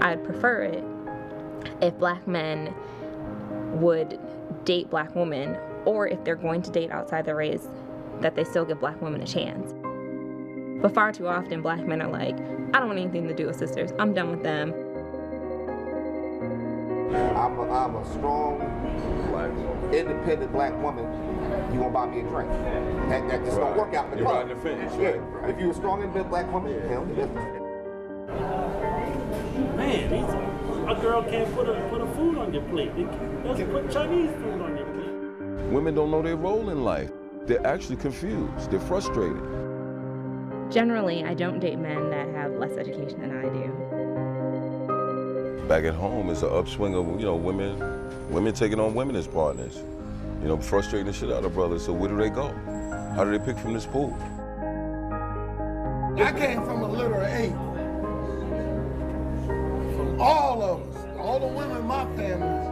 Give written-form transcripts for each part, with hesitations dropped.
I'd prefer it if black men would date black women, or if they're going to date outside their race, that they still give black women a chance. But far too often, black men are like, I don't want anything to do with sisters. I'm done with them. I'm a strong, independent black woman. You won't buy me a drink. That just don't work out in the club. You're riding the fence. Yeah. Right. If you're a strong, independent black woman, hell, Man, a girl can't put a food on your plate. They can't put Chinese food on your plate. Women don't know their role in life. They're actually confused. They're frustrated. Generally, I don't date men that have less education than I do. Back at home, it's an upswing of, women taking on women as partners. Frustrating the shit out of brothers. So where do they go? How do they pick from this pool? I came from a litter of 8. From all of us, all the women in my family,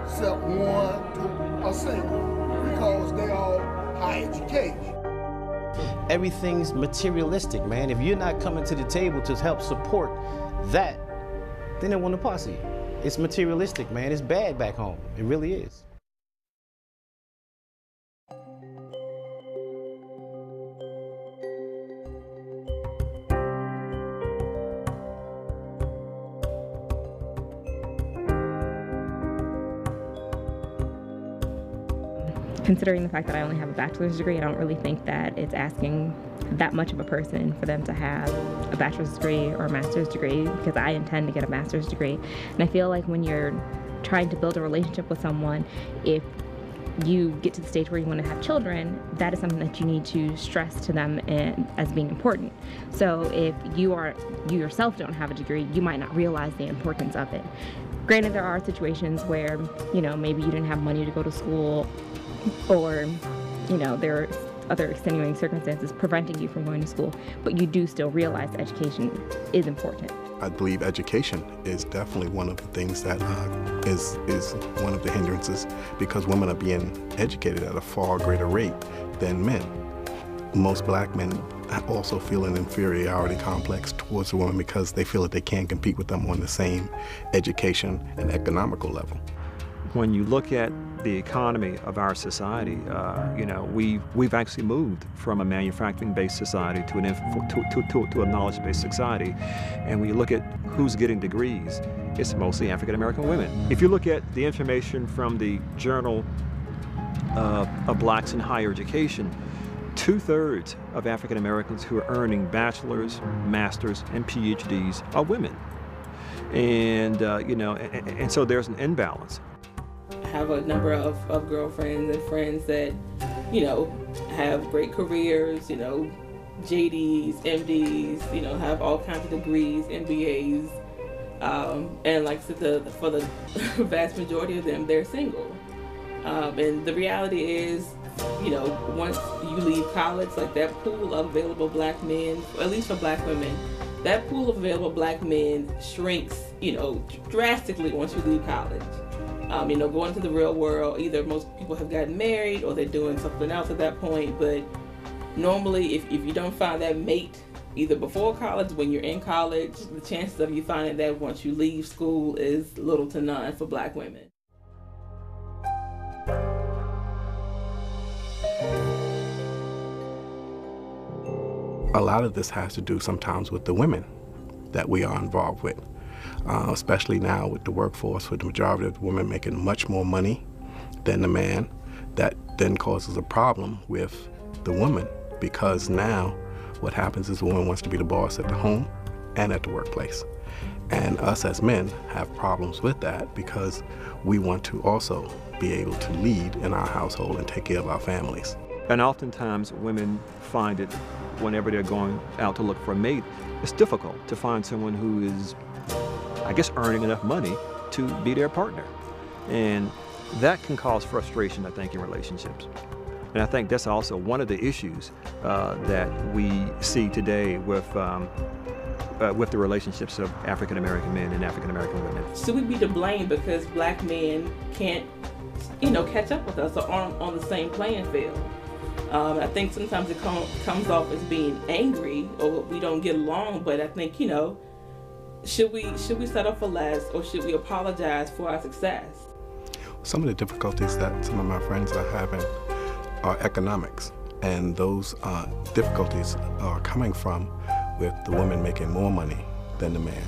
except one are single, because they all high education. Everything's materialistic, man. If you're not coming to the table to help support that, then they want to posse. It's materialistic, man. It's bad back home. It really is. Considering the fact that I only have a bachelor's degree, I don't really think that it's asking that much of a person for them to have a bachelor's degree or a master's degree, because I intend to get a master's degree. And I feel like when you're trying to build a relationship with someone, if you get to the stage where you want to have children, that is something that you need to stress to them as being important. So if you yourself don't have a degree, you might not realize the importance of it. Granted, there are situations where, maybe you didn't have money to go to school, or, there are other extenuating circumstances preventing you from going to school, but you do still realize education is important. I believe education is definitely one of the things that is one of the hindrances, because women are being educated at a far greater rate than men. Most black men also feel an inferiority complex towards the women because they feel that they can't compete with them on the same education and economical level. When you look at the economy of our society, we've actually moved from a manufacturing-based society to a knowledge-based society. And when you look at who's getting degrees, it's mostly African-American women. If you look at the information from the Journal of Blacks in Higher Education, 2/3 of African-Americans who are earning bachelor's, master's, and PhDs are women. And, and so there's an imbalance. I have a number of girlfriends and friends that, have great careers, JDs, MDs, have all kinds of degrees, MBAs, and like I said, for the vast majority of them, they're single. And the reality is, once you leave college, like that pool of available black men, at least for black women, that pool of available black men shrinks, drastically once you leave college. Going to the real world, either most people have gotten married or they're doing something else at that point. But normally, if you don't find that mate either before college, when you're in college, the chances of you finding that once you leave school is little to none for black women. A lot of this has to do sometimes with the women that we are involved with. Especially now with the workforce, with the majority of the women making much more money than the man. That then causes a problem with the woman, because now what happens is the woman wants to be the boss at the home and at the workplace. And us as men have problems with that because we want to also be able to lead in our household and take care of our families. And oftentimes women find it, whenever they're going out to look for a mate, it's difficult to find someone who is, I guess, earning enough money to be their partner. And that can cause frustration, I think, in relationships. And I think that's also one of the issues that we see today with the relationships of African-American men and African-American women. Should we be to blame because black men can't, catch up with us or aren't on the same playing field? I think sometimes it comes off as being angry or we don't get along, but I think, Should we settle for less, or should we apologize for our success? Some of the difficulties that some of my friends are having are economics, and those difficulties are coming from with the woman making more money than the man,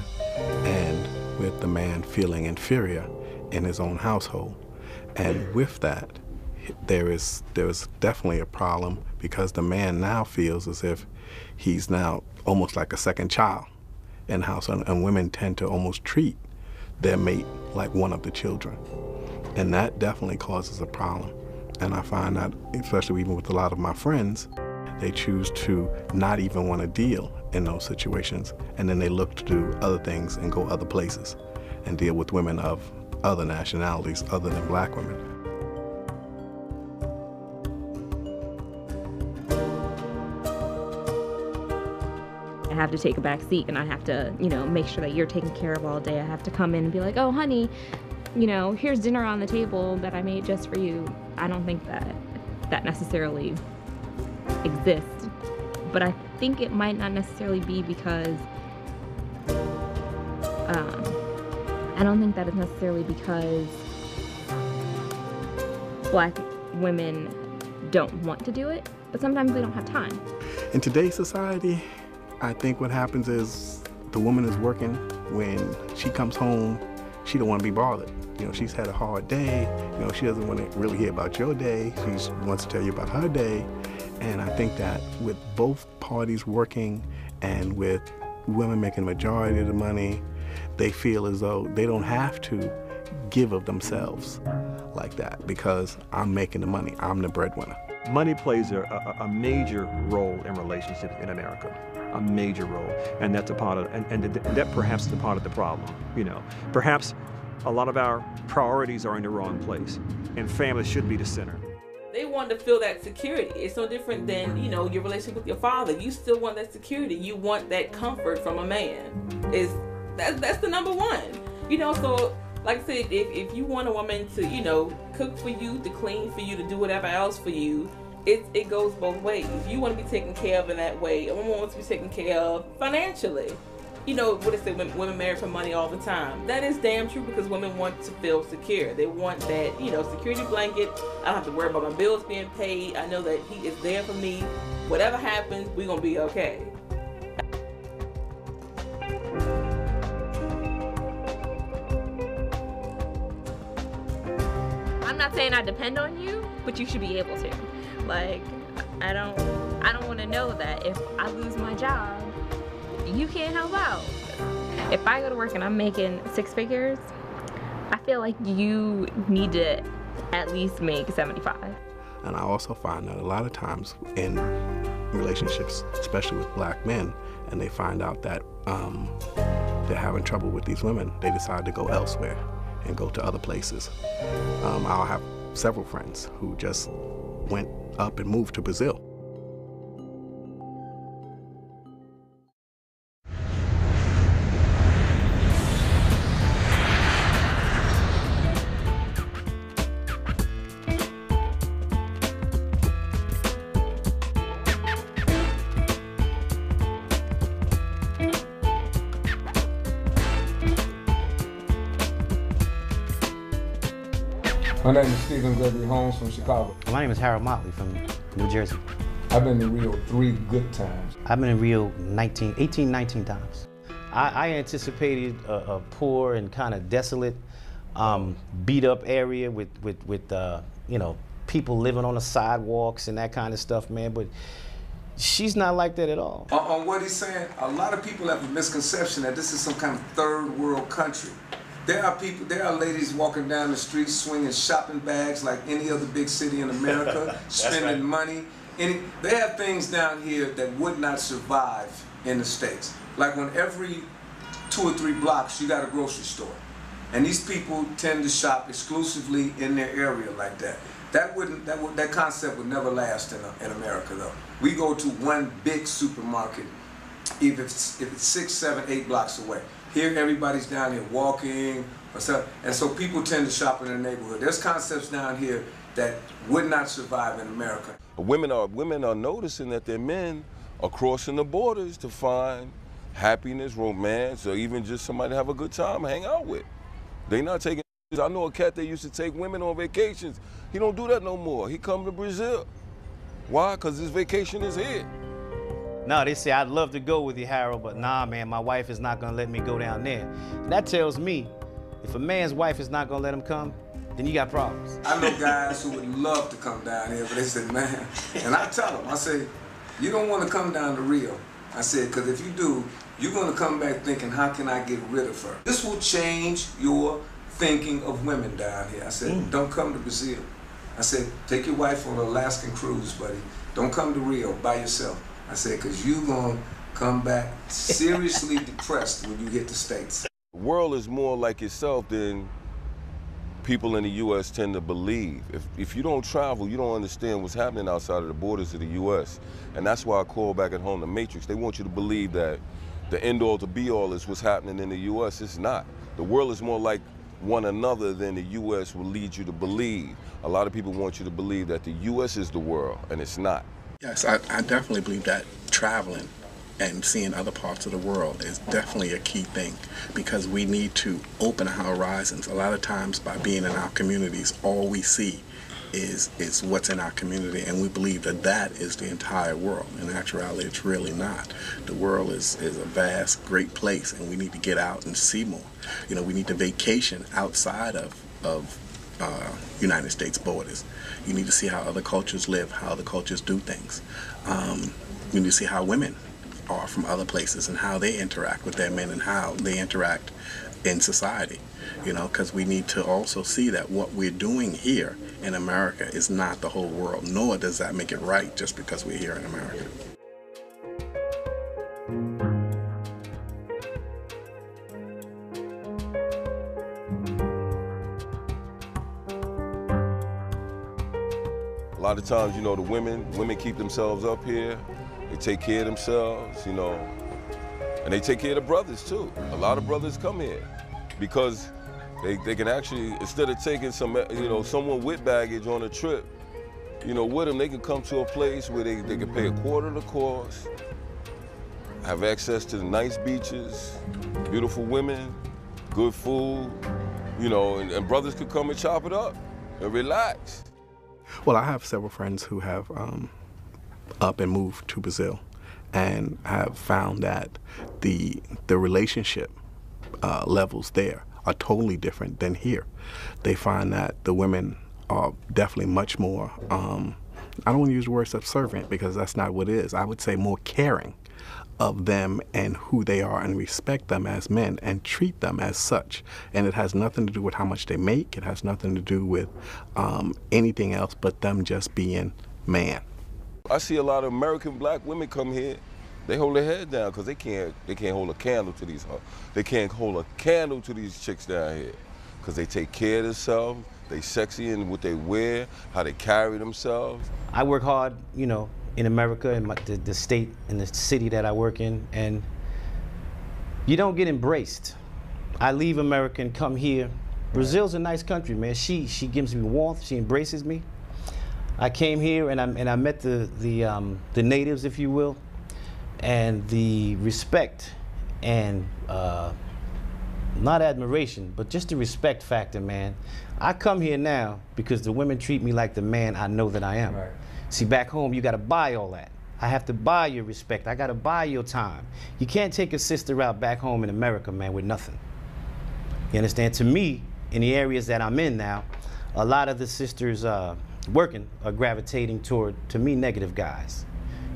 and with the man feeling inferior in his own household. And with that, there is definitely a problem, because the man now feels as if he's now almost like a second child in the house, and women tend to almost treat their mate like one of the children. And that definitely causes a problem. And I find that, especially even with a lot of my friends, they choose to not even want to deal in those situations, and then they look to do other things and go other places and deal with women of other nationalities other than black women. I have to take a back seat, and I have to, make sure that you're taken care of all day. I have to come in and be like, oh, honey, here's dinner on the table that I made just for you. I don't think that necessarily exists, but I think it might not necessarily be because, I don't think that is necessarily because black women don't want to do it, but sometimes we don't have time. In today's society, I think what happens is the woman is working. When she comes home, she don't want to be bothered. She's had a hard day. She doesn't want to really hear about your day. She wants to tell you about her day. And I think that with both parties working and with women making the majority of the money, they feel as though they don't have to give of themselves like that, because I'm making the money. I'm the breadwinner. Money plays a major role in relationships in America, a major role, and that's a part of, and that perhaps is a part of the problem. Perhaps a lot of our priorities are in the wrong place, and family should be the center. They want to feel that security. It's no different than, your relationship with your father. You still want that security. You want that comfort from a man. That's the number one. So like I said, if you want a woman to, cook for you, to clean for you, to do whatever else for you, it goes both ways. You want to be taken care of in that way. A woman wants to be taken care of financially. What they say, women marry for money all the time. That is damn true, because women want to feel secure. They want that, security blanket. I don't have to worry about my bills being paid. I know that he is there for me. Whatever happens, we're going to be okay. I'm not saying I depend on you, but you should be able to. Like, I don't want to know that if I lose my job, you can't help out. If I go to work and I'm making 6 figures, I feel like you need to at least make 75. And I also find that a lot of times in relationships, especially with black men, and they find out that they're having trouble with these women, they decide to go elsewhere and go to other places. I'll have several friends who just went up and moved to Brazil. My name is Stephen Gregory Holmes from Chicago. My name is Harold Motley from New Jersey. I've been to Rio 3 good times. I've been in Rio 19 times. I anticipated a poor and kind of desolate, beat up area with people living on the sidewalks and that kind of stuff, man, but she's not like that at all. On what he's saying, a lot of people have a misconception that this is some kind of third world country. There are ladies walking down the street swinging shopping bags like any other big city in America, spending money. They have things down here that would not survive in the States. Like on every 2 or 3 blocks, you got a grocery store. And these people tend to shop exclusively in their area like that. That concept would never last in America, though. We go to one big supermarket, if it's 6, 7, 8 blocks away. Here, everybody's down here walking, or stuff, and so people tend to shop in their neighborhood. There's concepts down here that would not survive in America. Women are noticing that their men are crossing the borders to find happiness, romance, or even just somebody to have a good time, hang out with. They not taking. I know a cat that used to take women on vacations. He don't do that no more. He come to Brazil. Why? Because his vacation is here. No, they say, I'd love to go with you, Harold, but nah, man, my wife is not gonna let me go down there. And that tells me, if a man's wife is not gonna let him come, then you got problems. I know guys who would love to come down here, but they said, man, and I tell them, I say, you don't want to come down to Rio. I said, because if you do, you're gonna come back thinking, how can I get rid of her? This will change your thinking of women down here. I said, don't come to Brazil. I said, take your wife on an Alaskan cruise, buddy. Don't come to Rio by yourself. I said, because you're going to come back seriously depressed when you hit the States. The world is more like itself than people in the U.S. tend to believe. If you don't travel, you don't understand what's happening outside of the borders of the U.S. And that's why I call back at home the Matrix. They want you to believe that the end-all to be-all is what's happening in the U.S. It's not. The world is more like one another than the U.S. will lead you to believe. A lot of people want you to believe that the U.S. is the world, and it's not. Yes, I definitely believe that traveling and seeing other parts of the world is definitely a key thing, because we need to open our horizons. A lot of times by being in our communities, all we see is what's in our community, and we believe that that is the entire world. In actuality, it's really not. The world is a vast, great place, and we need to get out and see more. You know, we need to vacation outside of United States borders. You need to see how other cultures live, how other cultures do things. You need to see how women are from other places and how they interact with their men and how they interact in society. You know, because we need to also see that what we're doing here in America is not the whole world, nor does that make it right just because we're here in America. A lot of times, you know, the women keep themselves up here. They take care of themselves, you know, and they take care of the brothers too. A lot of brothers come here because they can actually, instead of taking someone with baggage on a trip, you know, with them, they can come to a place where they can pay a quarter of the cost, have access to the nice beaches, beautiful women, good food, you know, and brothers could come and chop it up and relax. Well, I have several friends who have up and moved to Brazil and have found that the relationship levels there are totally different than here. They find that the women are definitely much more, I don't want to use the word subservient because that's not what it is. I would say more caring of them and who they are and respect them as men and treat them as such. And it has nothing to do with how much they make. It has nothing to do with anything else but them just being man. I see a lot of American black women come here. They hold their head down because they can't hold a candle to these. They can't hold a candle to these chicks down here because they take care of themselves. They sexy in what they wear, how they carry themselves. I work hard, you know, in America, in the state, in the city that I work in, and you don't get embraced. I leave America and come here. Brazil's a nice country, man. She gives me warmth. She embraces me. I came here and I met the natives, if you will, and the respect and not admiration, but just the respect factor, man. I come here now because the women treat me like the man I know that I am. Right. See, back home, you gotta buy all that. I have to buy your respect. I gotta buy your time. You can't take a sister out back home in America, man, with nothing. You understand? To me, in the areas that I'm in now, a lot of the sisters working are gravitating toward, to me, negative guys.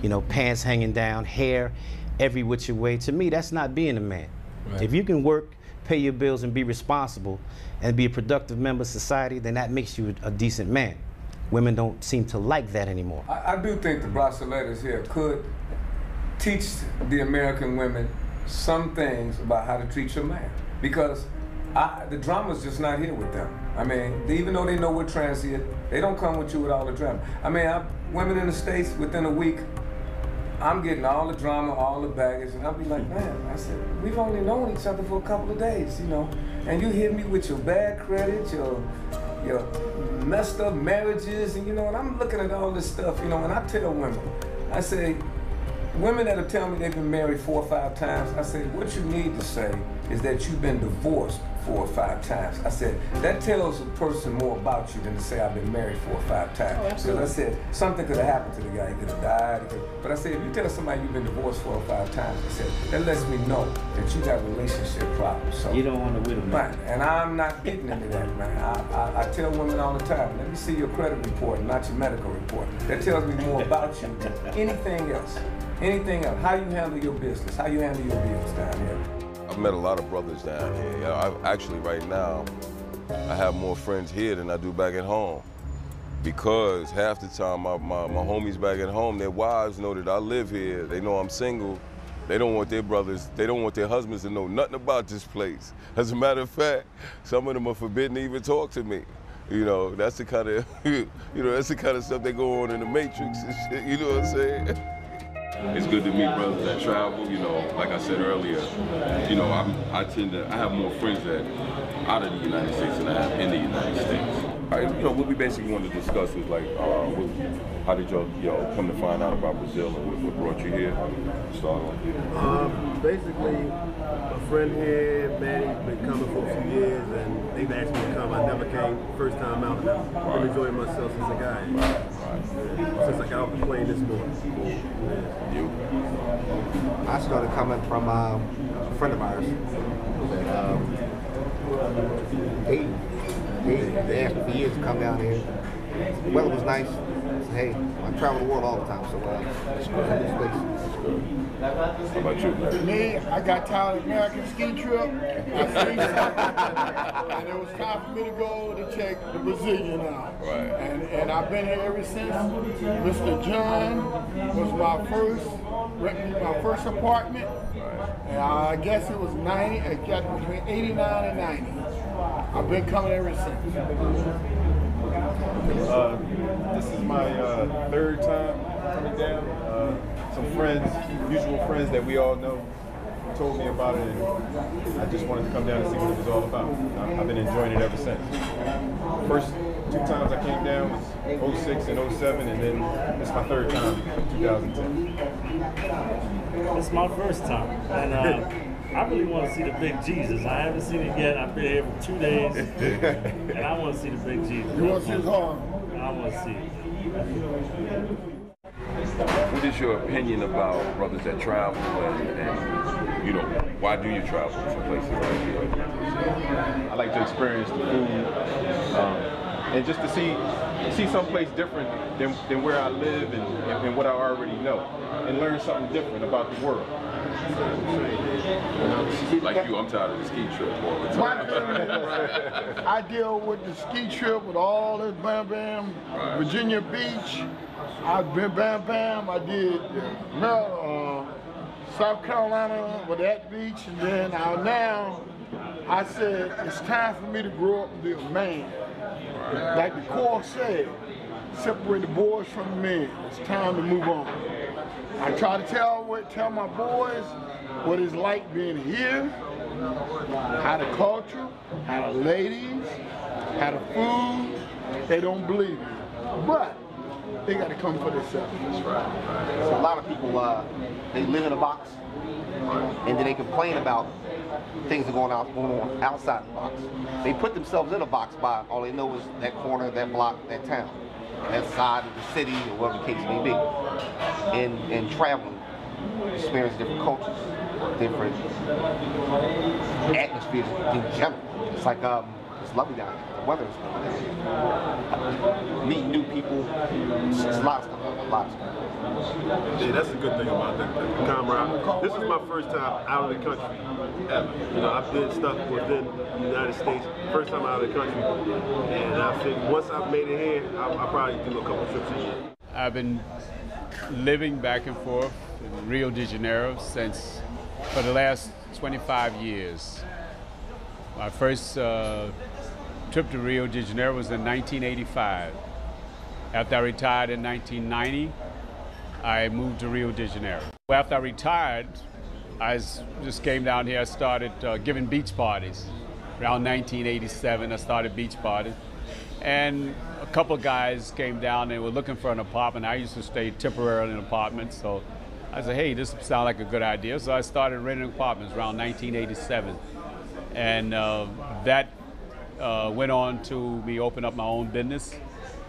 You know, pants hanging down, hair every which way. To me, that's not being a man. Right. If you can work, pay your bills, and be responsible, and be a productive member of society, then that makes you a decent man. Women don't seem to like that anymore. I do think the braceleters here could teach the American women some things about how to treat your man, because the drama's just not here with them. I mean, even though they know we're transient, they don't come with you with all the drama. I mean, women in the States, within a week, I'm getting all the drama, all the baggage, and I'll be like, man, I said, we've only known each other for a couple of days, you know, and you hit me with your bad credit, your messed up marriages, and you know, and I'm looking at all this stuff, you know, and I tell women, I say, Women that'll tell me they've been married 4 or 5 times, I say, what you need to say is that you've been divorced 4 or 5 times. I said, that tells a person more about you than to say I've been married 4 or 5 times. Because I said, something could have happened to the guy, he could have died. But I said, if you tell somebody you've been divorced 4 or 5 times, I said, that lets me know that you got relationship problems. So, You don't want to widow, man. right, and I'm not getting into that, man. I tell women all the time, let me see your credit report, not your medical report. That tells me more about you than anything else. Anything else. How you handle your business, how you handle your bills down here. I've met a lot of brothers down here. I've actually, right now, I have more friends here than I do back at home. Because half the time, my homies back at home, their wives know that I live here. They know I'm single. They don't want their brothers, they don't want their husbands to know nothing about this place. As a matter of fact, some of them are forbidden to even talk to me. You know, that's the kind of, that's the kind of stuff that go on in the Matrix and shit, you know what I'm saying? It's good to meet brothers that travel, like I said earlier, I have more friends that out of the United States than I have in the United States. All right, what we basically wanted to discuss is like, how did y'all come to find out about Brazil and what brought you here? Start on. Basically, a friend here, Manny's been coming for a few years, and they've asked me to come. I never came first time out, and I've been enjoying myself since I got here. Since I got off the plane this morning. You? I started coming from a friend of ours. They asked me for years to come down here. The weather was nice. I said, hey, I travel the world all the time, so let's go to this place. How about you, man? Me, I got tired of American ski trip. I seen something, and it was time for me to go to check the Brazilian out. Right. And I've been here ever since. Mr. John was my first apartment. Right. And I guess it was 90, it got between 89 and 90. I've been coming ever since. This is my third time coming down. Some friends, mutual friends that we all know, told me about it, and I just wanted to come down and see what it was all about. I've been enjoying it ever since. First 2 times I came down was 06 and 07, and then it's my third time, 2010. It's my first time, and I really want to see the big Jesus. I haven't seen it yet. I've been here for 2 days, and I want to see the big Jesus. You want to see his arm? I want to see it. What is your opinion about brothers that travel and why do you travel to places like here? I like to experience the food and just to see someplace different than where I live and what I already know, and learn something different about the world. Like you, I'm tired of the ski trip all the time. I deal with the ski trip with all this Bam Bam, right. Virginia Beach. I've been Bam Bam. I did South Carolina with that beach, and then now I said it's time for me to grow up and be a man. Right. Like the cauls said, separate the boys from the men. It's time to move on. I try to tell my boys what it's like being here, how the culture, how the ladies, how the food. They don't believe it, but they got to come for themselves. That's right. So a lot of people, they live in a box, and then they complain about things that going on outside the box. They put themselves in a box by all they know is that corner, that block, that town, that side of the city, or whatever the case may be. And traveling, experience different cultures, different atmospheres in general. It's like it's lovely down here. The weather is lovely. Meeting new people, it's a lot of stuff. Yeah, that's a good thing about the camaraderie. This is my first time out of the country ever. I've did stuff within the United States, first time out of the country, and I think once I've made it here, I'll probably do a couple trips a year. I've been living back and forth in Rio de Janeiro for the last 25 years. My first trip to Rio de Janeiro was in 1985. After I retired in 1990, I moved to Rio de Janeiro. After I retired, I just came down here. I started giving beach parties. Around 1987, I started beach parties. And a couple of guys came down and were looking for an apartment. I used to stay temporarily in apartments, so I said, hey, this sounds like a good idea. So I started renting apartments around 1987. And that went on to me open up my own business,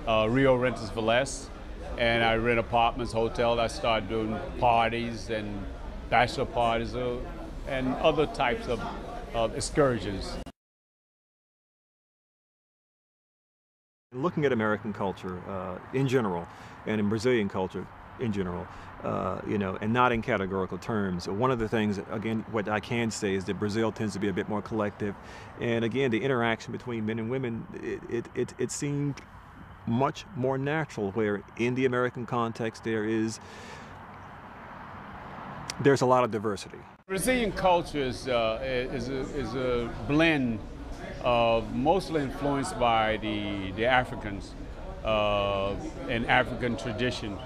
Rio Renters for Less. And I rent apartments, hotels. I started doing parties and bachelor parties and other types of excursions. Looking at American culture in general, and in Brazilian culture in general, you know, and not in categorical terms. One of the things, again, what I can say is that Brazil tends to be a bit more collective, and again, the interaction between men and women, it seemed much more natural. Where in the American context, there's a lot of diversity. Brazilian culture is a blend of mostly influenced by the Africans and African tradition.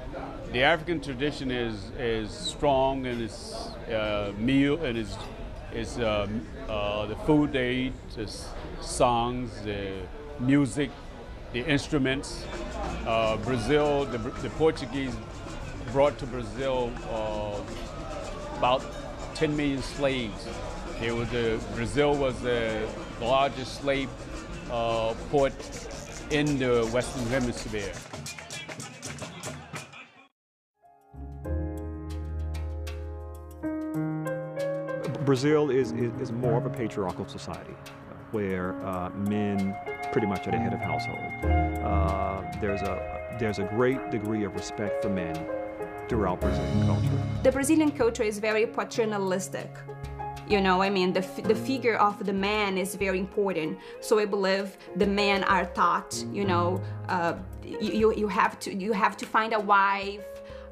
The African tradition is strong in its meal and is the food they eat, the songs, the music, the instruments. Brazil, the Portuguese brought to Brazil about 10 million slaves. Brazil was the largest slave port in the Western Hemisphere. Brazil is more of a patriarchal society where men pretty much are the head of household. There's a great degree of respect for men throughout Brazilian culture. The Brazilian culture is very paternalistic. You know, I mean, the figure of the man is very important. So I believe the men are taught, you know, you have to find a wife,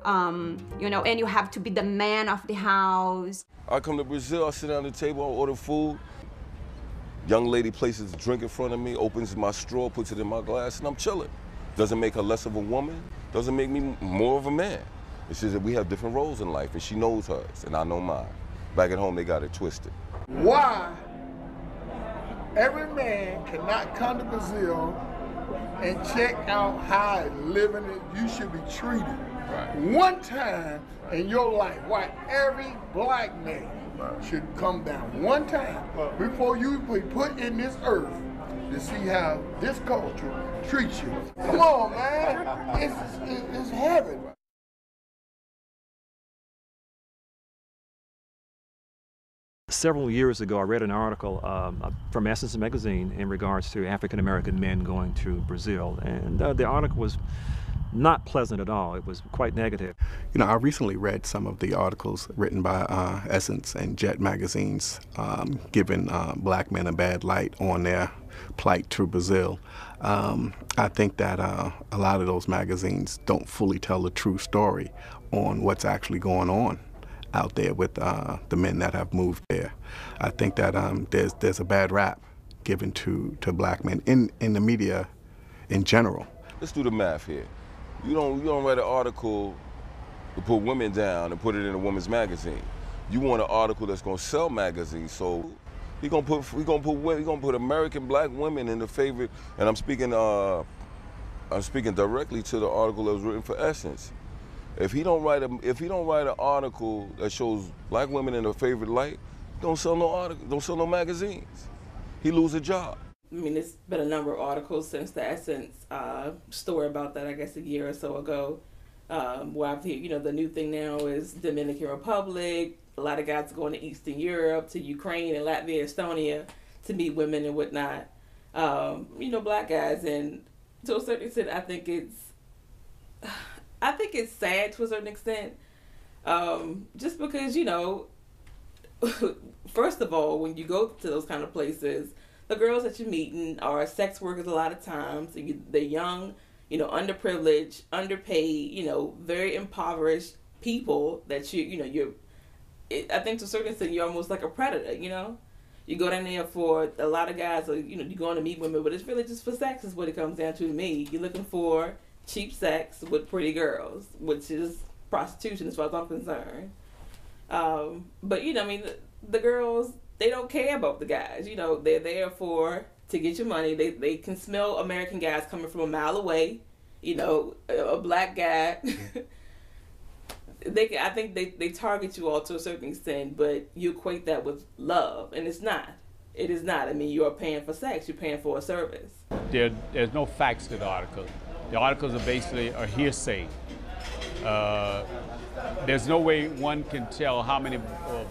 you know, and you have to be the man of the house. I come to Brazil, I sit down at the table, I order food. Young lady places a drink in front of me, opens my straw, puts it in my glass, and I'm chilling. Doesn't make her less of a woman, doesn't make me more of a man. It's just that we have different roles in life, and she knows hers, and I know mine. Back at home, they got it twisted. Why every man cannot come to Brazil and check out how living you should be treated one time in your life? Why every black man should come down one time before you be put in this earth to see how this culture treats you. Come on, man. It's heaven. Several years ago, I read an article from Essence magazine in regards to African-American men going to Brazil, and the article was not pleasant at all. It was quite negative. You know, I recently read some of the articles written by Essence and Jet magazines giving black men a bad light on their plight to Brazil. I think that a lot of those magazines don't fully tell the true story on what's actually going on out there with the men that have moved there. I think that there's a bad rap given to black men in the media in general. Let's do the math here. You don't write an article to put women down and put it in a women's magazine. You want an article that's gonna sell magazines, so we gonna put American black women in the favorite. And I'm speaking directly to the article that was written for Essence. If he don't write an article that shows black women in their favorite light, don't sell no article, don't sell no magazines. He lose a job. I mean, there's been a number of articles since the Essence story about that, I guess, a year or so ago. Where I've, you know, the new thing now is Dominican Republic. A lot of guys are going to Eastern Europe, to Ukraine and Latvia, Estonia to meet women and whatnot. You know, black guys, and to a certain extent, I think it's sad to a certain extent, just because, you know, first of all, when you go to those kind of places, the girls that you're meeting are sex workers a lot of times. They're young, you know, underprivileged, underpaid, you know, very impoverished people that I think to a certain extent, you're almost like a predator, you know? You go down there for a lot of guys, you know, you're going to meet women, but it's really just for sex is what it comes down to me. You're looking for cheap sex with pretty girls, which is prostitution as far as I'm concerned. But, you know, I mean, the girls, they don't care about the guys. You know, they're there to get your money. They can smell American guys coming from a mile away. You know, a black guy I think they target you all to a certain extent, but you equate that with love, and it's not. It is not. I mean, you are paying for sex. You're paying for a service. There's no facts to the article. The articles are basically a hearsay. There's no way one can tell how many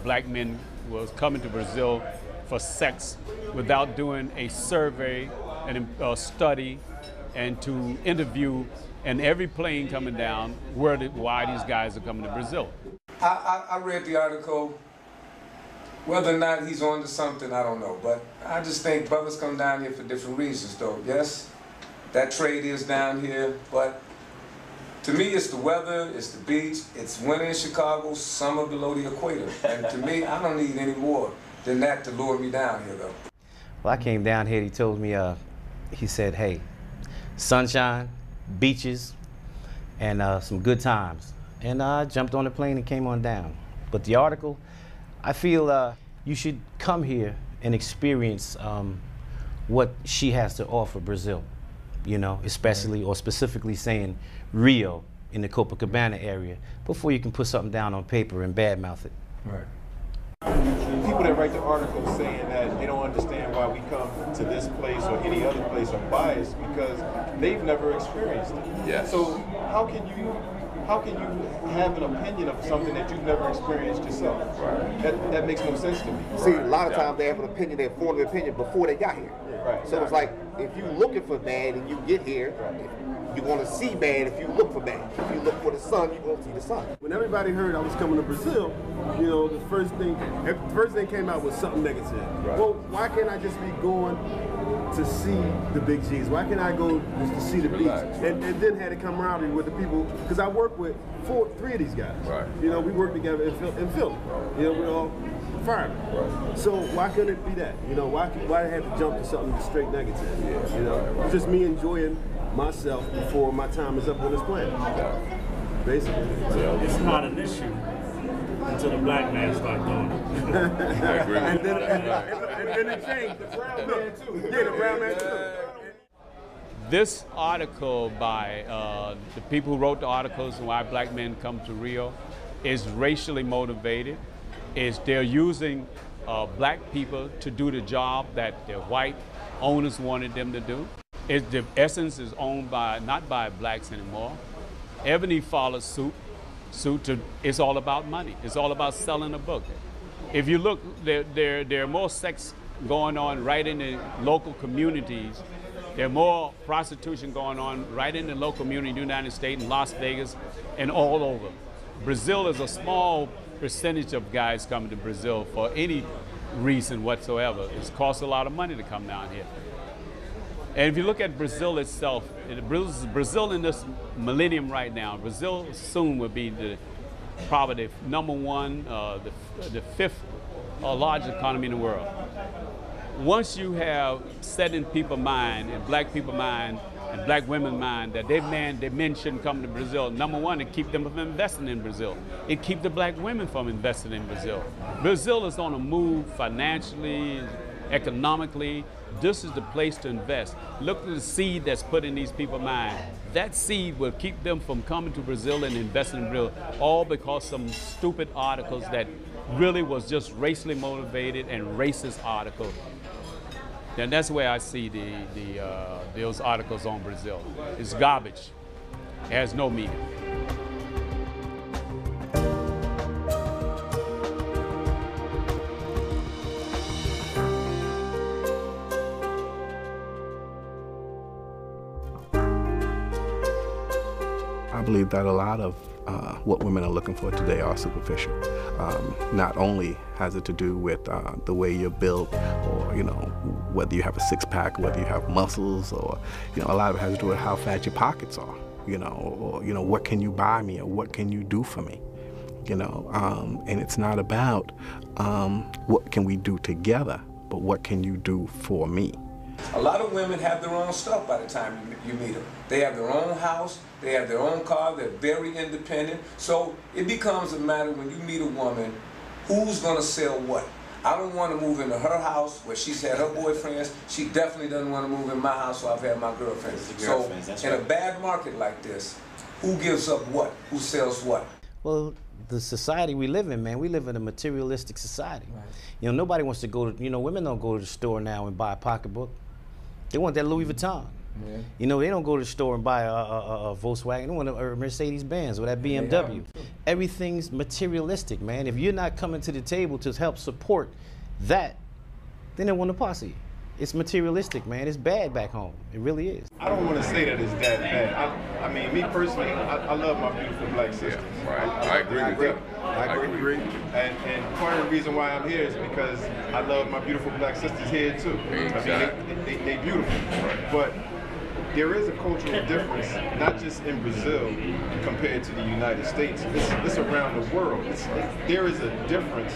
black men was coming to Brazil for sex without doing a survey and a study and to interview and every plane coming down why these guys are coming to Brazil. I read the article. Whether or not he's on to something, I don't know. But I just think brothers come down here for different reasons, though. Yes, that trade is down here, but to me, it's the weather, it's the beach, it's winter in Chicago, summer below the equator. And to me, I don't need any more than that to lure me down here, though. Well, I came down here, he told me, he said, hey, sunshine, beaches, and some good times. And I jumped on the plane and came on down. But the article, I feel you should come here and experience what she has to offer Brazil, you know, especially or specifically saying Rio in the Copacabana area before you can put something down on paper and badmouth it. Right. People that write the articles saying that they don't understand why we come to this place or any other place are biased because they've never experienced it. Yes. So how can you have an opinion of something that you've never experienced yourself? Right. That makes no sense to me. See, a lot of times they have an opinion, they form an opinion before they got here. Right. So it's like, if you're looking for bad and you get here, you're going to see bad if you look for bad. If you look for the sun, you're going to see the sun. When everybody heard I was coming to Brazil, you know, the first thing came out was something negative. Right. Well, why can't I just be going to see the big G's? Why can't I go just to see the beach? And then had a camaraderie with the people, because I work with three of these guys. Right. You know, we work together in Philly. You know, we're all firemen. Right. So why couldn't it be that? You know, why I had to jump to something straight negative? Yeah. You know, it's just me enjoying myself before my time is up on this planet. Basically. It's not an issue until the black man start doing it. I agree. And then it changed. The brown man too. Yeah, the brown man too. This article by the people who wrote the articles on why black men come to Rio is racially motivated. They're using black people to do the job that their white owners wanted them to do. The essence is owned not by blacks anymore. Ebony follows suit. It's all about money. It's all about selling a book. If you look, there are more sex going on right in the local communities. There's more prostitution going on right in the local community in the United States, in Las Vegas, and all over. Brazil is a small percentage of guys coming to Brazil for any reason whatsoever. It costs a lot of money to come down here. And if you look at Brazil itself, Brazil in this millennium right now, Brazil soon will be probably the number one, the fifth largest economy in the world. Once you have set in people's mind, and black people's mind, and black women's mind, that the men shouldn't come to Brazil, number one, it keeps them from investing in Brazil. It keeps the black women from investing in Brazil. Brazil is on a move financially, economically. This is the place to invest. Look at the seed that's put in these people's mind. That seed will keep them from coming to Brazil and investing in Brazil, all because some stupid articles that really was just racially motivated and racist articles. And that's where I see those articles on Brazil. It's garbage. It has no meaning. I believe that a lot of what women are looking for today are superficial. Not only has it to do with the way you're built, or whether you have a six-pack, whether you have muscles, or a lot of it has to do with how fat your pockets are. Or what can you buy me, or what can you do for me? And it's not about what can we do together, but what can you do for me? A lot of women have their own stuff by the time you meet them. They have their own house, they have their own car, they're very independent. So it becomes a matter when you meet a woman, who's gonna sell what? I don't want to move into her house where she's had her boyfriends. She definitely doesn't want to move in my house where I've had my girlfriends. So in a bad market like this, who gives up what? Who sells what? Well, the society we live in, man, we live in a materialistic society. Right. You know, nobody wants to go to, you know, women don't go to the store now and buy a pocketbook. They want that Louis Vuitton. Yeah. You know, they don't go to the store and buy a Volkswagen. They want a Mercedes-Benz or that BMW. Everything's materialistic, man. If you're not coming to the table to help support that, then they want to posse you. It's materialistic, man. It's bad back home. It really is. I don't want to say that it's that bad. I mean, me personally, I love my beautiful black sisters. Yeah, right. I agree with that. I agree. And part of the reason why I'm here is because I love my beautiful black sisters here too. Exactly. I mean, they beautiful. Right. But there is a cultural difference, not just in Brazil compared to the United States. It's around the world. There is a difference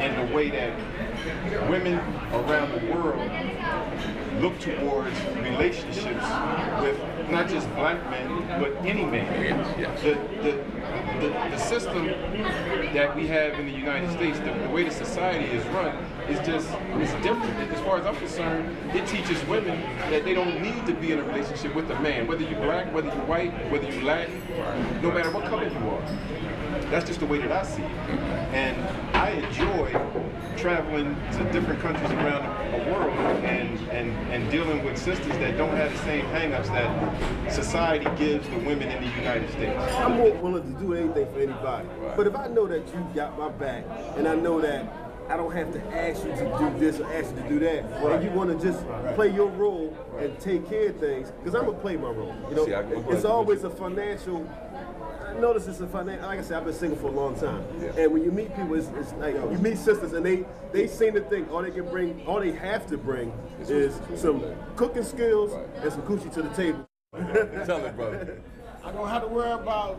in the way that women around the world look towards relationships with not just black men, but any man. The system that we have in the United States, the way the society is run, is different. As far as I'm concerned, it teaches women that they don't need to be in a relationship with a man, whether you're black, whether you're white, whether you're Latin, no matter what color you are. That's just the way that I see it. And I enjoy traveling to different countries around the world and dealing with sisters that don't have the same hang-ups that society gives the women in the United States. I'm more willing to do anything for anybody. Right. But if I know that you got my back, and I know that I don't have to ask you to do this or ask you to do that, and you want to just play your role and take care of things, because I'm going to play my role. You know, it's always a financial. Notice it's a financial. Like I said, I've been single for a long time, and when you meet people, it's like you meet sisters, and they seem to think all they have to bring is some cooking skills and some coochie to the table. Tell it, brother. I don't have to worry about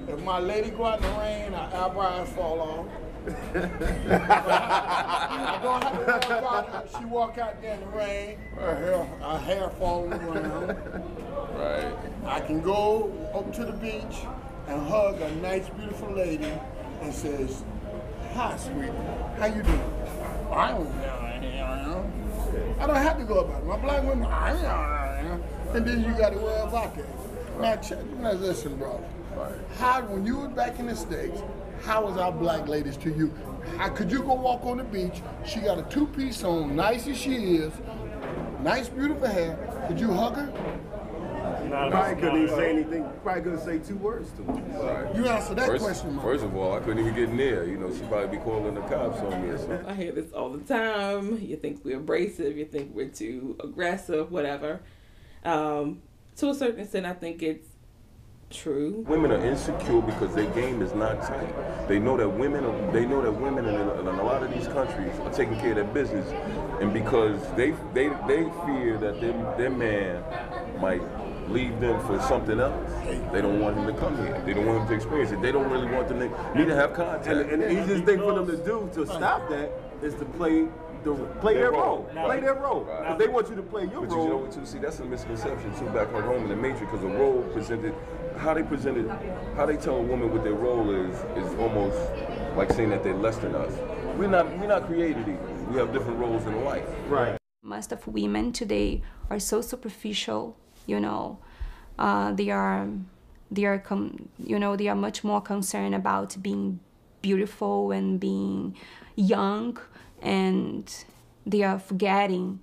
if my lady go out in the rain, her eyebrows fall off. I don't have to worry about she walk out there in the rain, her hair falling around. Right. I can go up to the beach and hug a nice, beautiful lady and says, "Hi, sweetie, how you doing?" I don't have to go about it. My black women, and then you got to worry about that. Now listen, brother. How, when you were back in the States, how was our black ladies to you? How could you go walk on the beach? She got a two-piece on, nice as she is, nice, beautiful hair. Could you hug her? Probably couldn't even say anything. Probably couldn't say 2 words to her. Right. You answer that question, man. First of all, I couldn't even get near. You know, she'd probably be calling the cops on me or something. I hear this all the time. You think we're abrasive. You think we're too aggressive, whatever. To a certain extent, I think it's true. Women are insecure because their game is not tight. They know that women in a lot of these countries are taking care of their business, and because they fear that their man might leave them for something else. They don't want him to come here. They don't want him to experience it. They don't really want them to need to have contact. And the easiest thing for them to do to stop that is to play their role. Play their role. Because they want you to play your role. But you know what, too? See, that's a misconception too back home in the Matrix, because a role presented, how they tell a woman what their role is almost like saying that they're less than us. We're not created equal. We have different roles in life. Right. Most of women today are so superficial. You know, they are much more concerned about being beautiful and being young, and they are forgetting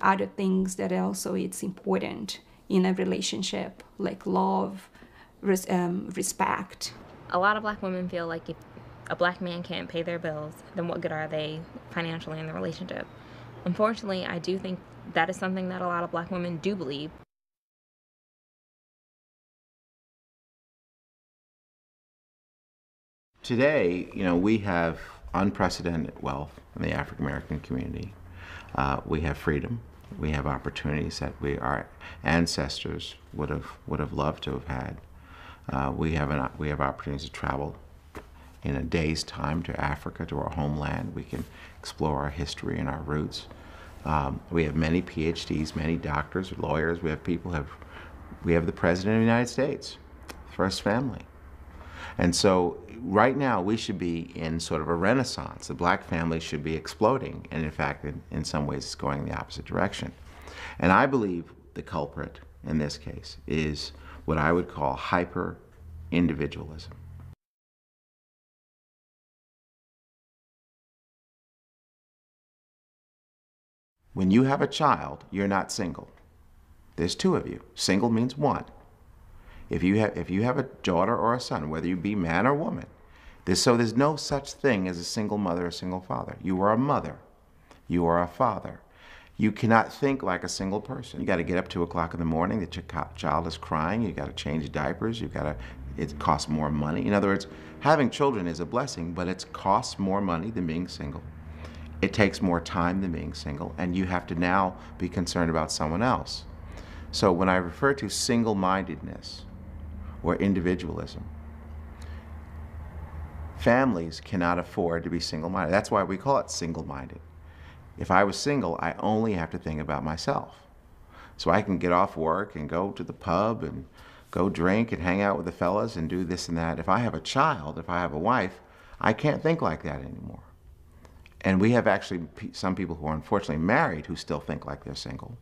other things that also it's important in a relationship, like love, respect. A lot of black women feel like if a black man can't pay their bills, then what good are they financially in the relationship? Unfortunately, I do think that is something that a lot of black women do believe. Today, you know, we have unprecedented wealth in the African American community. We have freedom. We have opportunities that our ancestors would have loved to have had. We have opportunities to travel in a day's time to Africa, to our homeland. We can explore our history and our roots. We have many PhDs, many doctors, lawyers. We have the President of the United States, first family. And so right now we should be in sort of a renaissance. The black family should be exploding, and in fact, in some ways it's going in the opposite direction. And I believe the culprit in this case is what I would call hyper-individualism. When you have a child, you're not single. There's two of you. Single means one. If you have a daughter or a son, whether you be man or woman, there's no such thing as a single mother or single father. You are a mother. You are a father. You cannot think like a single person. You got to get up 2 o'clock in the morning that your child is crying. You got to change diapers. It costs more money. In other words, having children is a blessing, but it costs more money than being single. It takes more time than being single, and you have to now be concerned about someone else. So when I refer to single-mindedness or individualism, families cannot afford to be single-minded. That's why we call it single-minded. If I was single, I only have to think about myself. So I can get off work and go to the pub and go drink and hang out with the fellas and do this and that. If I have a child, if I have a wife, I can't think like that anymore. And we have actually some people who are unfortunately married who still think like they're single.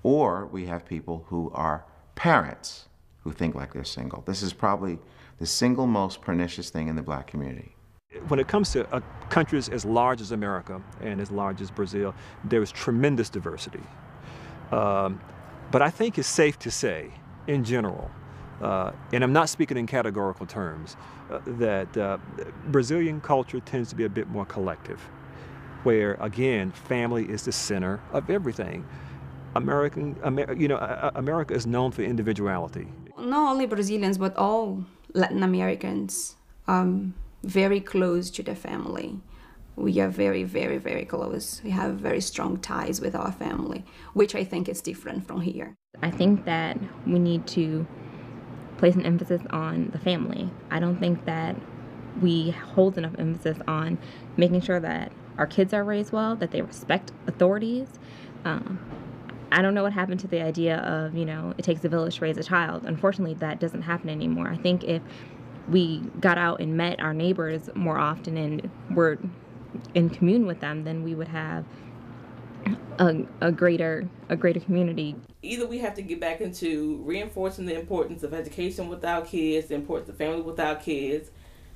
Or we have people who are parents who think like they're single. This is probably the single most pernicious thing in the black community. When it comes to countries as large as America and as large as Brazil, there is tremendous diversity. But I think it's safe to say, in general, and I'm not speaking in categorical terms, that Brazilian culture tends to be a bit more collective, where, again, family is the center of everything. America is known for individuality. Not only Brazilians, but all Latin Americans, very close to their family. We are very, very, very close. We have very strong ties with our family, which I think is different from here. I think that we need to place an emphasis on the family. I don't think that we hold enough emphasis on making sure that our kids are raised well, that they respect authorities. I don't know what happened to the idea of, it takes a village to raise a child. Unfortunately, that doesn't happen anymore. I think if we got out and met our neighbors more often and were in commune with them, then we would have a greater community. Either we have to get back into reinforcing the importance of education with our kids, the importance of family with our kids,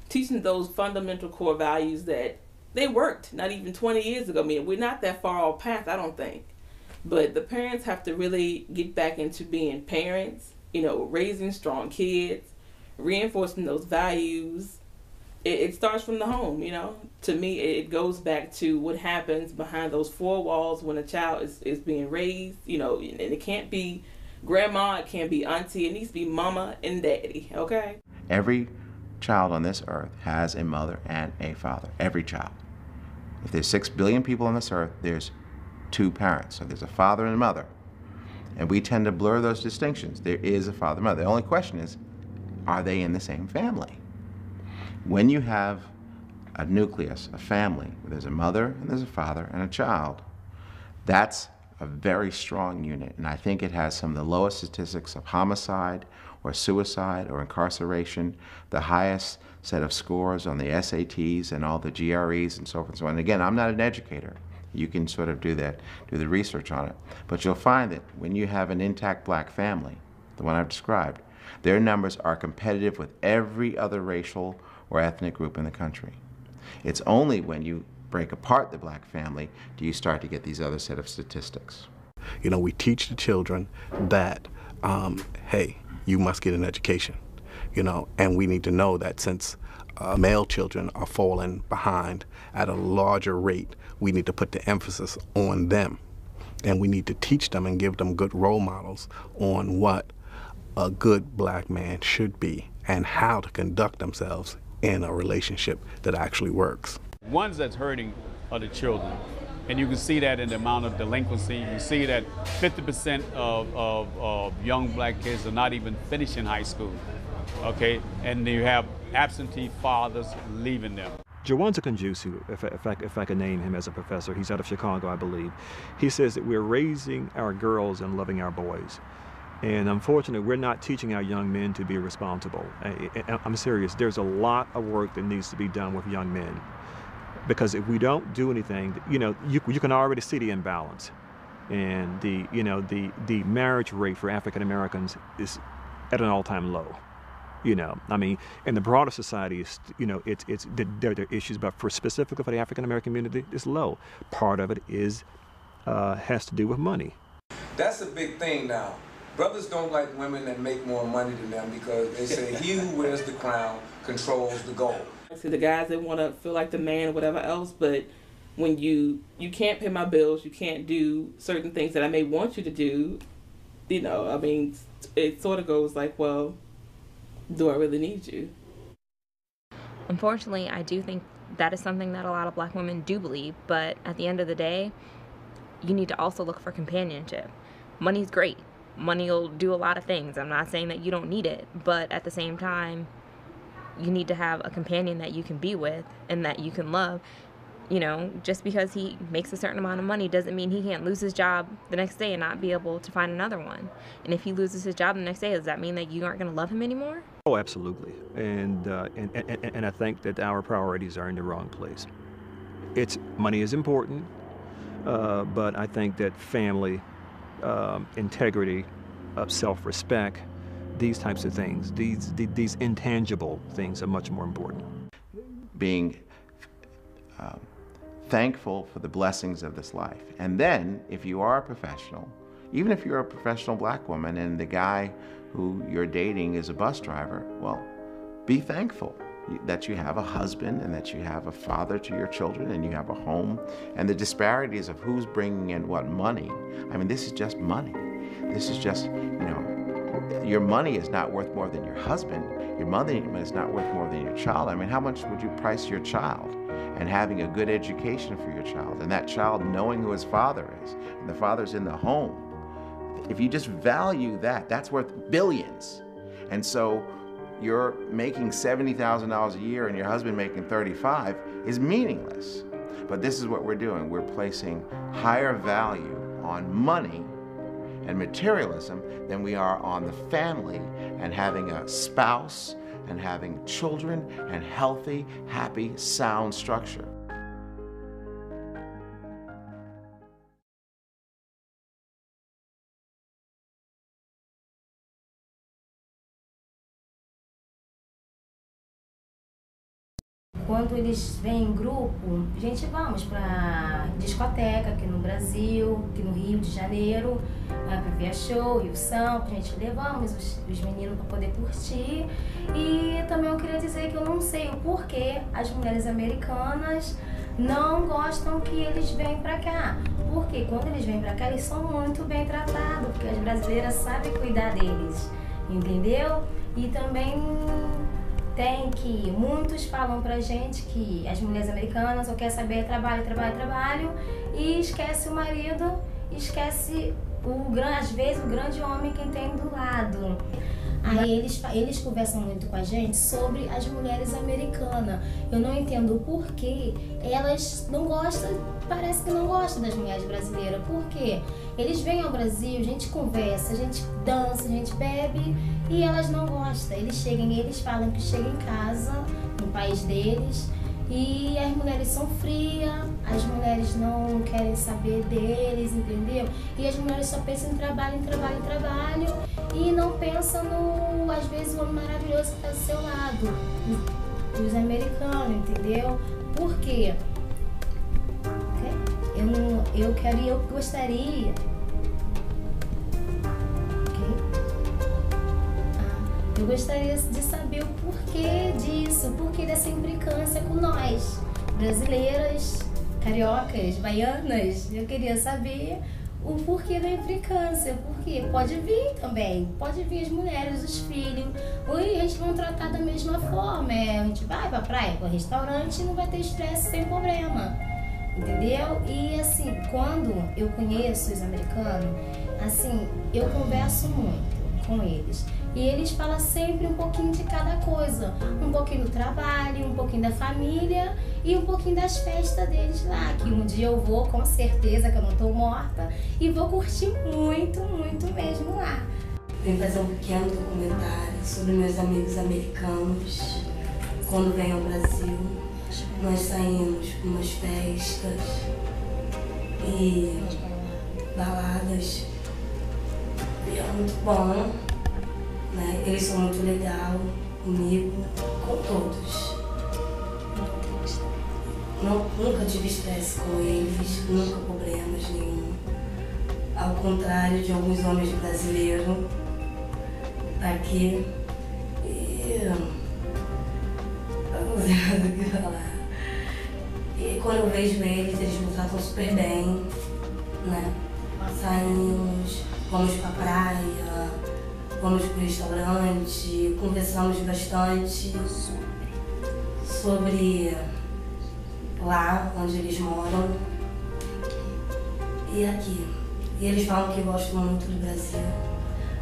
teaching those fundamental core values that they worked not even 20 years ago. I mean, we're not that far off path, I don't think. But the parents have to really get back into being parents, raising strong kids, reinforcing those values. It starts from the home, To me, it goes back to what happens behind those four walls when a child is being raised, and it can't be grandma, it can't be auntie, it needs to be mama and daddy, okay? Every child on this earth has a mother and a father, every child. If there's 6 billion people on this earth, there's 2 parents. So there's a father and a mother. And we tend to blur those distinctions. There is a father and mother. The only question is, are they in the same family? When you have a nucleus, a family, where there's a mother and there's a father and a child, that's a very strong unit. And I think it has some of the lowest statistics of homicide or suicide or incarceration, the highest set of scores on the SATs and all the GREs and so forth and so on. And again, I'm not an educator. You can sort of do the research on it. But you'll find that when you have an intact black family, the one I've described, their numbers are competitive with every other racial or ethnic group in the country. It's only when you break apart the black family do you start to get these other set of statistics. We teach the children that, hey, you must get an education, and we need to know that since male children are falling behind at a larger rate, we need to put the emphasis on them. And we need to teach them and give them good role models on what a good black man should be and how to conduct themselves in a relationship that actually works. Ones that's hurting are the children. And you can see that in the amount of delinquency. You see that 50% of young black kids are not even finishing high school, okay? And you have absentee fathers leaving them. Jawanza Kunjusu, if I can name him as a professor, he's out of Chicago, I believe. He says that we're raising our girls and loving our boys. And unfortunately, we're not teaching our young men to be responsible. I'm serious. There's a lot of work that needs to be done with young men. Because if we don't do anything, you can already see the imbalance. And the marriage rate for African Americans is at an all-time low. I mean, in the broader society, there are issues, but specifically for the African American community, it's low. Part of it is has to do with money. That's a big thing now. Brothers don't like women that make more money than them because they say he who wears the crown controls the gold. To the guys that want to feel like the man or whatever else, but when you can't pay my bills, you can't do certain things that I may want you to do, you know, I mean, it sort of goes like, well, do I really need you? Unfortunately, I do think that is something that a lot of black women do believe, but at the end of the day, you need to also look for companionship. Money's great. Money will do a lot of things. I'm not saying that you don't need it, but at the same time, you need to have a companion that you can be with and that you can love. You know, just because he makes a certain amount of money doesn't mean he can't lose his job the next day and not be able to find another one. And if he loses his job the next day, does that mean that you aren't going to love him anymore? Oh, absolutely. And I think that our priorities are in the wrong place. Money is important, but I think that family, integrity, self-respect, these types of things, these intangible things are much more important. Being thankful for the blessings of this life. And then, if you are a professional, even if you're a professional black woman and the guy who you're dating is a bus driver, well, be thankful that you have a husband and that you have a father to your children and you have a home. And the disparities of who's bringing in what money, I mean, this is just money. This is just, you know, your money is not worth more than your husband. Your money is not worth more than your child. I mean, how much would you price your child? And having a good education for your child, and that child knowing who his father is, and the father's in the home. If you just value that, that's worth billions. And so you're making $70,000 a year and your husband making 35 is meaningless. But this is what we're doing. We're placing higher value on money and materialism than we are on the family and having a spouse and having children and healthy, happy, sound structure. Quando eles vêm em grupo, a gente vamos para discoteca aqui no Brasil, aqui no Rio de Janeiro, para ver show, Rio Santo, a gente levamos os meninos para poder curtir. E também eu queria dizer que eu não sei o porquê as mulheres americanas não gostam que eles venham para cá. Porque quando eles vêm para cá, eles são muito bem tratados, porque as brasileiras sabem cuidar deles, entendeu? E também tem que, muitos falam pra gente que as mulheres americanas só querem saber trabalho, trabalho, trabalho e esquece o marido, esquece às vezes o grande homem que tem do lado. Aí eles conversam muito com a gente sobre as mulheres americanas. Eu não entendo o porquê elas não gostam, parece que não gostam das mulheres brasileiras. Por quê? Eles vêm ao Brasil, a gente conversa, a gente dança, a gente bebe e elas não gostam. Eles chegam e eles falam que chegam em casa, no país deles, e as mulheres são frias, as mulheres não querem saber deles, entendeu? E as mulheres só pensam em trabalho, em trabalho, em trabalho e não pensam no, às vezes, o homem maravilhoso que está do seu lado, dos americanos, entendeu? Por quê? Eu gostaria. Eu gostaria de saber o porquê disso, o porquê dessa implicância com nós, brasileiras, cariocas, baianas. Eu queria saber o porquê da implicância, porque pode vir também, pode vir as mulheres, os filhos, ou a gente vai tratar da mesma forma, a gente vai pra praia, pro restaurante e não vai ter estresse sem problema, entendeu? E assim, quando eu conheço os americanos, assim, eu converso muito com eles. E eles falam sempre um pouquinho de cada coisa. Um pouquinho do trabalho, um pouquinho da família e um pouquinho das festas deles lá. Que um dia eu vou, com certeza, que eu não tô morta, e vou curtir muito, muito mesmo lá. Vim fazer um pequeno documentário sobre meus amigos americanos. Quando vêm ao Brasil, nós saímos para umas festas e baladas. E é muito bom. Né? Eles são muito legais comigo, com todos. Nunca tive estresse com eles, nunca problemas nenhum. ao contrário de alguns homens brasileiros, aqui. E eu não sei mais o que falar. E quando eu vejo eles me tratam super bem, né? Saímos, vamos pra praia, vamos pro restaurante, conversamos bastante sobre lá onde eles moram e aqui. E eles falam que gostam muito do Brasil.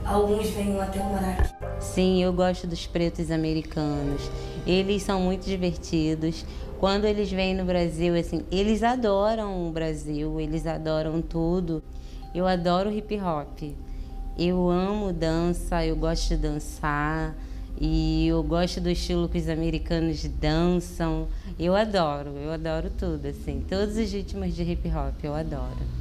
Alguns vêm até morar aqui. Sim, eu gosto dos pretos americanos. Eles são muito divertidos. Quando eles vêm no Brasil, assim, eles adoram o Brasil, eles adoram tudo. Eu adoro hip hop. Eu amo dança, eu gosto de dançar. E eu gosto do estilo que os americanos dançam. Eu adoro tudo, assim. Todos os ritmos de hip hop, eu adoro.